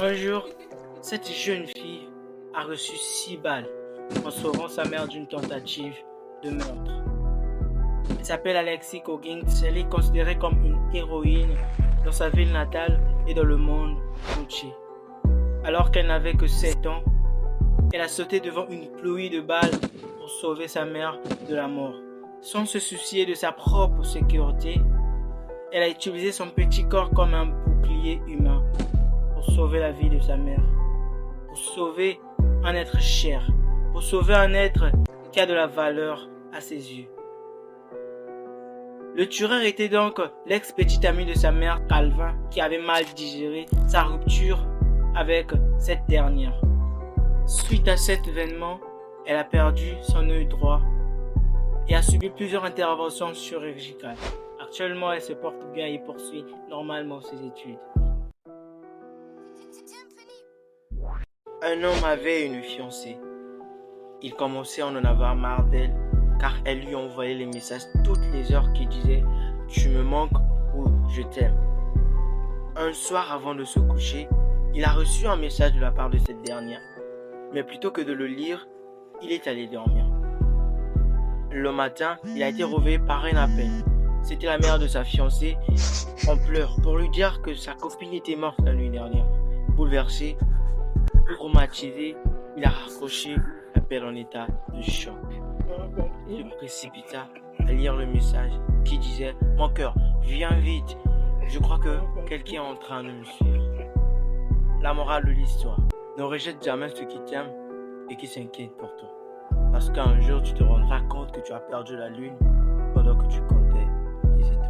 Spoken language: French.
Un jour, cette jeune fille a reçu 6 balles en sauvant sa mère d'une tentative de meurtre. Elle s'appelle Alexis Coggins. Elle est considérée comme une héroïne dans sa ville natale et dans le monde entier. Alors qu'elle n'avait que 7 ans, elle a sauté devant une pluie de balles pour sauver sa mère de la mort. Sans se soucier de sa propre sécurité, elle a utilisé son petit corps comme un bouclier humain pour sauver la vie de sa mère, pour sauver un être cher, pour sauver un être qui a de la valeur à ses yeux. Le tueur était donc l'ex-petit ami de sa mère, Calvin, qui avait mal digéré sa rupture avec cette dernière. Suite à cet événement, elle a perdu son œil droit et a subi plusieurs interventions chirurgicales. Actuellement, elle se porte bien et poursuit normalement ses études. Un homme avait une fiancée. Il commençait à en avoir marre d'elle car elle lui envoyait les messages toutes les heures qui disaient « Tu me manques » ou « Je t'aime ». Un soir avant de se coucher, il a reçu un message de la part de cette dernière. Mais plutôt que de le lire, il est allé dormir. Le matin, il a été réveillé par un appel. C'était la mère de sa fiancée en pleurs pour lui dire que sa copine était morte la nuit dernière. Bouleversé, traumatisé, il a raccroché l'appel en état de choc. Il se précipita à lire le message qui disait « Mon cœur, viens vite, je crois que quelqu'un est en train de me suivre. » La morale de l'histoire, ne rejette jamais ceux qui t'aiment et qui s'inquiètent pour toi. Parce qu'un jour tu te rendras compte que tu as perdu la lune pendant que tu comptais les étoiles.